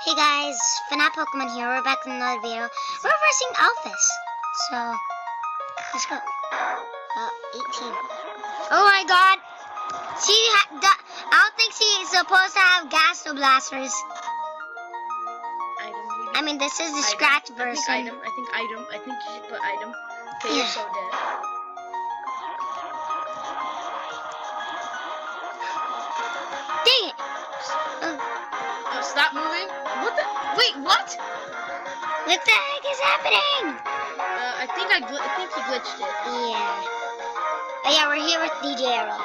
Hey guys, Fanat Pokemon here. We're back with another video. We're versing Alphys. So, let's go. 18. Oh my god! I don't think she's supposed to have Gasto Blasters. Item, I mean, this is the scratch version. I think item. I think you should put item. Okay, you're so dead. Dang it! Oh, stop moving. What the? Wait, what? What the heck is happening? I think he glitched it. Yeah. Oh yeah, we're here with DJ Arrow.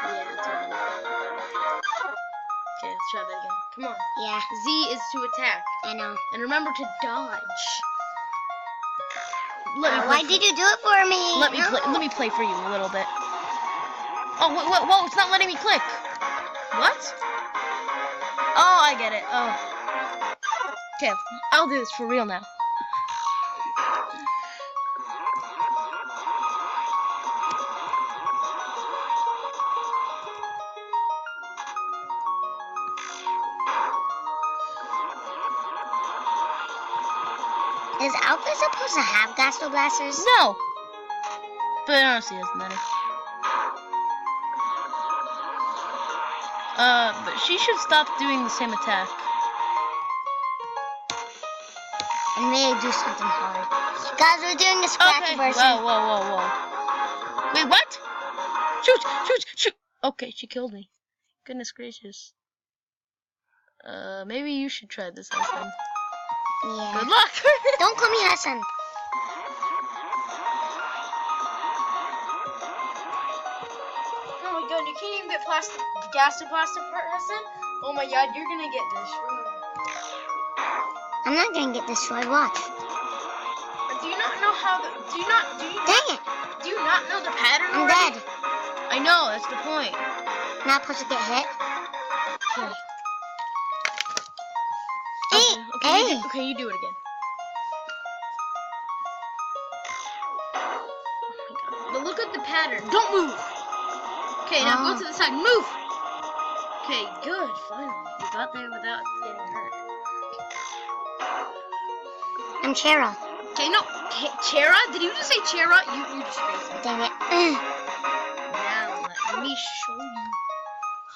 Yeah, it's alright. Okay, let's try that again. Come on. Yeah. Z is to attack. I know. And remember to dodge. Why did you do it for me? Let me play for you a little bit. Oh, whoa, it's not letting me click. What? Oh, I get it. Oh. Okay, I'll do this for real now. Is Alphys supposed to have Gasto Blasters? No. But honestly, it doesn't matter. But she should stop doing the same attack. And maybe do something hard. Guys, we're doing a scratch version. Whoa. Wait, what? Shoot. Okay, she killed me. Goodness gracious. Maybe you should try this, Hassan. Yeah. Good luck. Don't call me Hassan. Oh my god, you can't even get gas to plaster for Hassan? Oh my god, you're gonna get destroyed. I'm not gonna get destroyed, watch. Do you not know how the Dang it! Do you not know the pattern I'm already? dead. I know, that's the point. Not supposed to get hit. Okay. Hey! You do it again. Oh my god. But look at the pattern. Don't move! Okay, now go to the side. Move! Okay, good. Finally. You got there without getting hurt. I'm Chera. Okay, no. Chera? Did you just say Chera? You just crazy. Dang it. Now, let me show you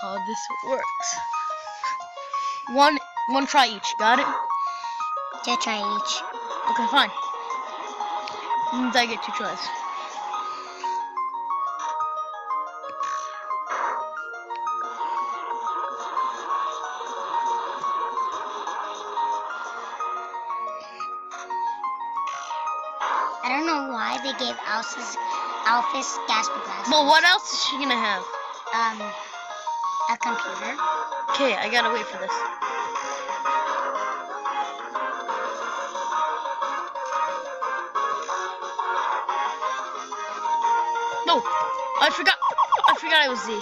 how this works. One try each. Got it? Yeah, try each. Okay, fine. Means I get 2 tries. I don't know why they gave Alphys Gasto Blasters. Well, what else is she gonna have? A computer. Okay, I gotta wait for this. No, I forgot I was Z.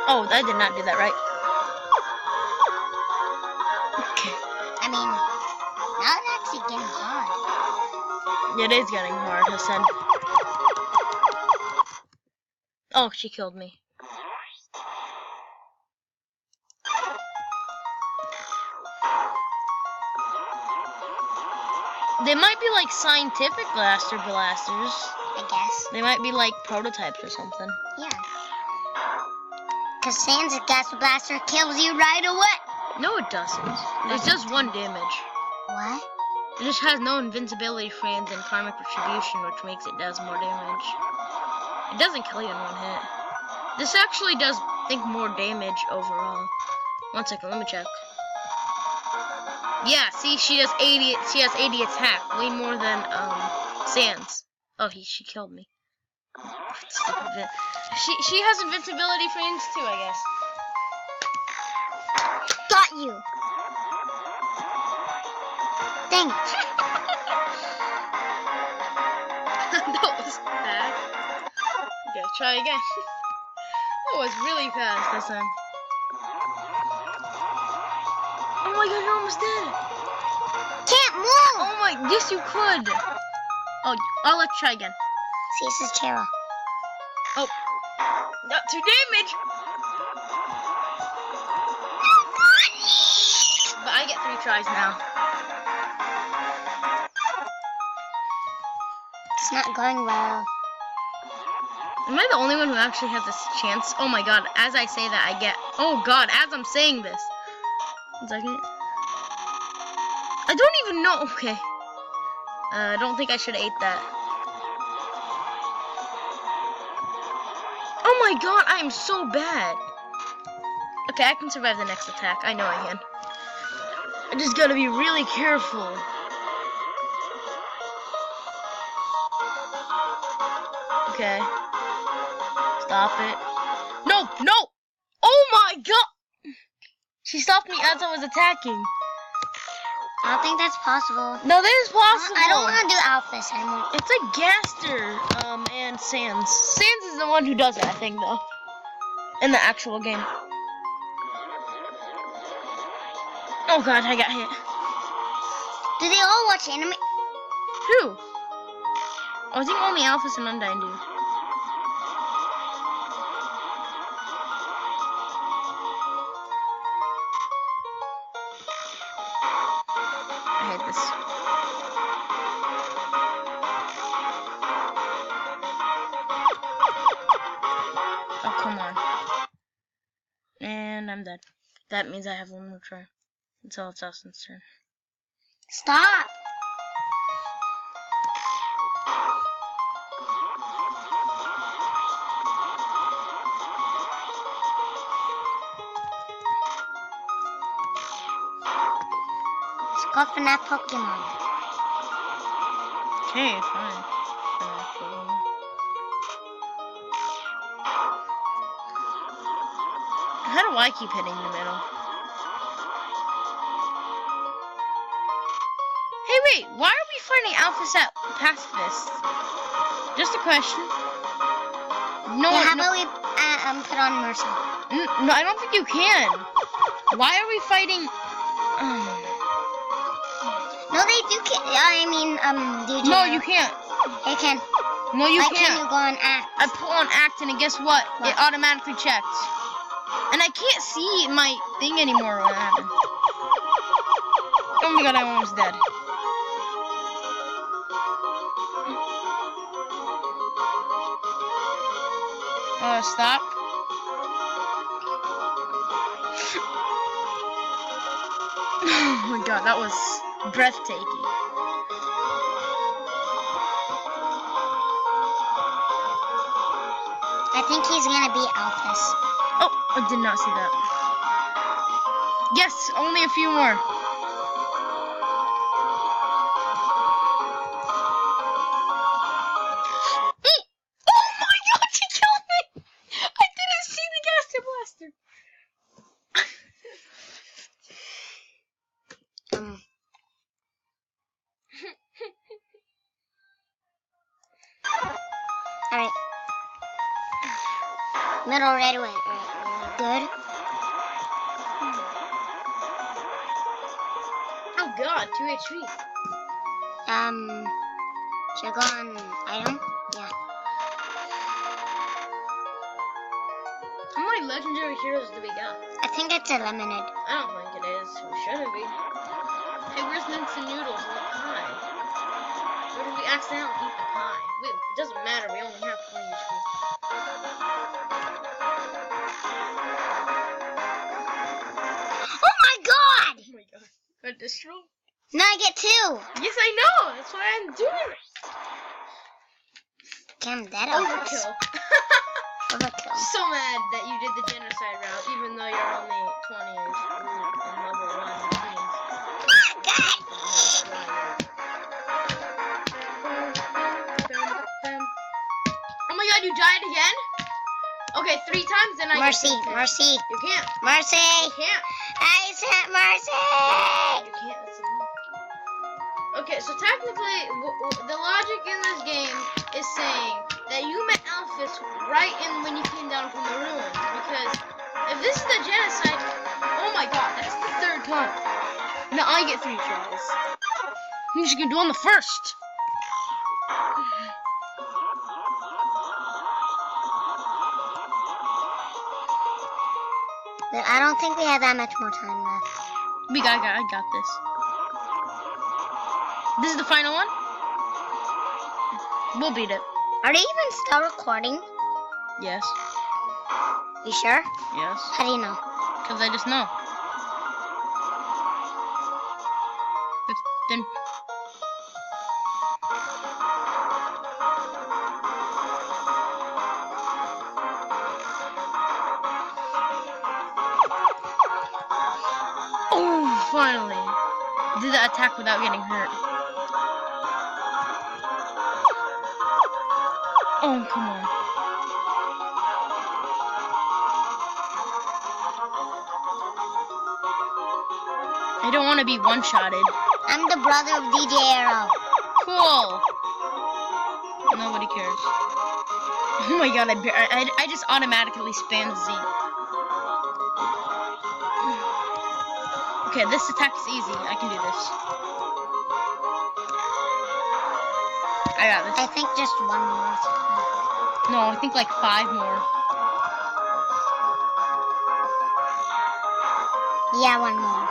Oh, I did not do that right. Okay. I mean, now it's actually getting hard. It is getting hard, Hassan. Oh, she killed me. They might be like scientific blasters. I guess. They might be like prototypes or something. Yeah. Because Sans Gasto Blaster kills you right away. No, it doesn't. It does 1 damage. What? It just has no invincibility frames and karmic retribution, which makes it does more damage. It doesn't kill you in 1 hit. This actually does, I think, more damage overall. 1 second, let me check. Yeah, see, she has 80 attack, way more than Sans. Oh, she killed me. She has invincibility frames too, I guess. Got you. Dang it. That was bad. Okay, try again. That was really fast this time. Oh my god, you're almost dead. Can't move. Oh my, yes you could. Oh, I'll let you try again. See, this is Chera. Oh, not 2 damage. tries now. It's not going well. Am I the only one who actually has this chance? Oh my god, as I say that, I get... Oh god, as I'm saying this. 1 second. I don't even know... Okay. I don't think I should have ate that. Oh my god, I am so bad. Okay, I can survive the next attack. I know I can. I just gotta be really careful. Okay. Stop it. No, no! Oh my god! She stopped me as I was attacking. I don't think that's possible. No, that is possible. I don't want to do Alphys anymore. It's like Gaster, and Sans. Sans is the one who does it, I think, though. In the actual game. Oh god, I got hit. Do they all watch anime? Who? Oh, I think only Alphys and Undyne do. I hate this. Oh, come on. And I'm dead. That means I have one more try. Until it's Austin's turn. Stop. Let's go for that Pokemon. Okay, fine. How do I keep hitting the middle? Hey, wait, why are we fighting Alphys at Pacifist? Just a question. No, yeah, how no, about we put on Mercy? no, I don't think you can. Why are we fighting? No, they do. I mean, DJ. No, you can't. They can. No, you Why can't. can't you go on Act? I put on Act, and guess what? What? It automatically checked. And I can't see my thing anymore when that happened. Oh my god, I'm almost dead. Stop. Oh my god, that was breathtaking. I think he's gonna be Alphys. Oh, I did not see that. Yes, only a few more. Oh my god, she killed me! I didn't see the Gaster Blaster. Alright. Middle right away. Alright, good. Oh god, 2 HP. Should I go on item? Yeah. How many legendary heroes do we got? I think it's a lemonade. I don't think it is. We shouldn't be. Hey, where's Instant Noodles and the pie? Or did we accidentally eat the pie? Wait, it doesn't matter. We only have 20 HP. Oh my god! Oh my god. Got destroyed? Now I get 2. Yes, I know. That's why I'm doing it. Okay, I'm dead. Alphys. Overkill. Overkill. So mad that you did the genocide route, even though you're only 20 years old and level 1 teams. God! Oh my god, you died again? Okay, 3 times, then I Mercy, get Mercy, You can't. Mercy! You can't. I said Mercy! You can't. That's illegal. Okay, so technically, the logic in this game is saying that you met Alphys right in when you came down from the ruins. Because if this is the genocide, oh my god, that's the 3rd time. Now I get 3 tries. I'm just gonna do on the 1st. But I don't think we have that much more time left. I got this. This is the final one? We'll beat it. Are they even still recording? Yes. You sure? Yes. How do you know? Because I just know. Then. Oh, finally. Did that attack without getting hurt. Oh, come on. I don't want to be one-shotted. I'm the brother of DJ Arrow. Cool. Nobody cares. Oh my god, I just automatically spammed Z. Okay, this attack is easy. I can do this. I got this. I think just one more. No, I think like 5 more. Yeah, one more.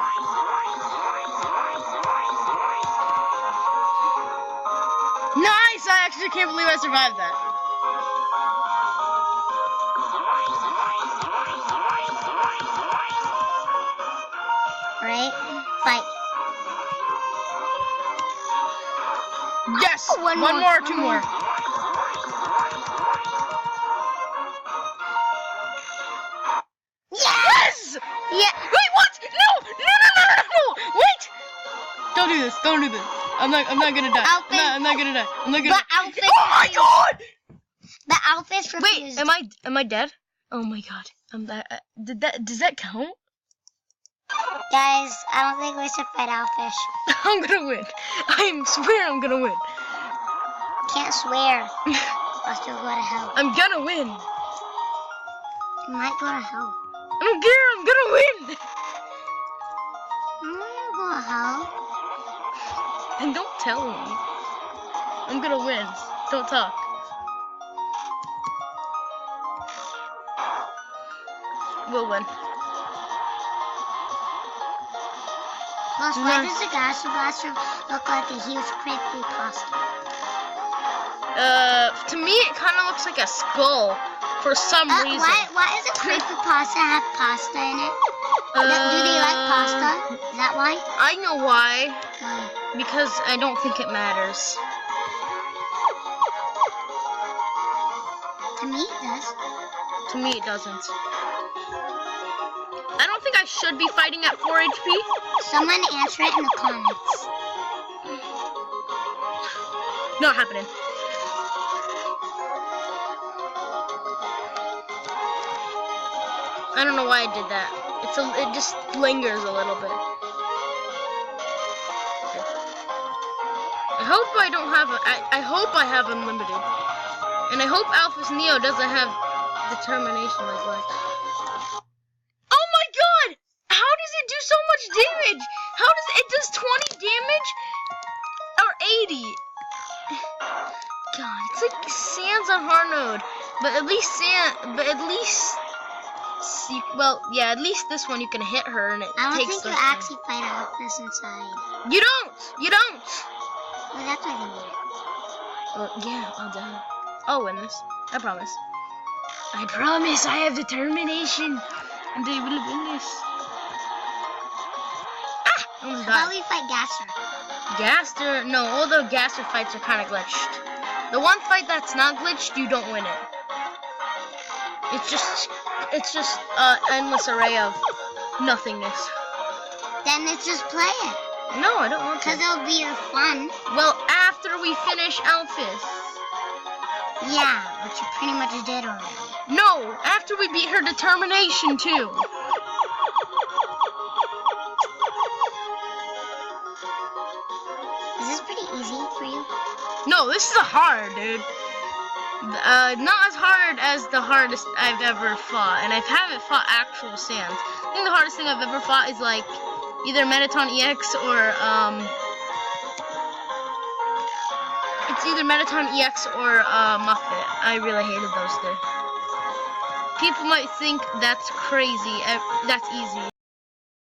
Nice! I actually can't believe I survived that. Right? Fight. Yes! Oh, one more, more. 2 more. Yes! Yeah. Wait, what? No! Wait! Don't do this. Don't do this. I'm not gonna die. I'm not gonna die. I'm not gonna die. Oh my god! The Alphys refused. Wait, am I dead? Oh my god. Does that count? Guys, I don't think we should fight Alphys. I'm gonna win. I swear I'm gonna win. Can't swear. Or you'll go to hell. I'm gonna win. You might go to hell. I don't care, I'm gonna win. I'm gonna go to hell. And don't tell me. I'm gonna win. Don't talk. We'll win. Plus, why does the Gaster Blaster look like a huge creepypasta? To me it kind of looks like a skull for some reason. Why does a creepypasta have pasta in it? Do they like pasta? Is that why? I know why. Why? Because I don't think it matters. To me, it does. To me, it doesn't. I don't think I should be fighting at 4 HP. Someone answer it in the comments. Not happening. I don't know why I did that. It just lingers a little bit. Okay. I hope I don't have I hope I have unlimited. And I hope Alphys Neo doesn't have determination like Lex. Oh my god! How does it do so much damage? How does it does 20 damage? Or 80? God, it's like Sans on hard mode. But at least well, yeah, at least this one you can hit her and it takes. I don't think you time. actually fight Alphys inside. You don't! Well, that's why they made it. Well, yeah, I'll die. I'll win this. I promise. I promise I have determination. And I will win this. Ah! Almost How about died. we fight Gaster? Gaster, no, all the Gaster fights are kind of glitched. The one fight that's not glitched, you don't win it. It's just endless array of nothingness. Then let's just play it. No, I don't want to. Because it'll be fun. Well, after we finish Alphys. Yeah, but you pretty much did already. No, after we beat her determination too. Is this pretty easy for you? No, this is hard, dude. Not as hard as the hardest I've ever fought, and I haven't fought actual Sans. I think the hardest thing I've ever fought is like either Metaton EX or it's either Metaton EX or Muffet. I really hated those two. People might think that's crazy. That's easy.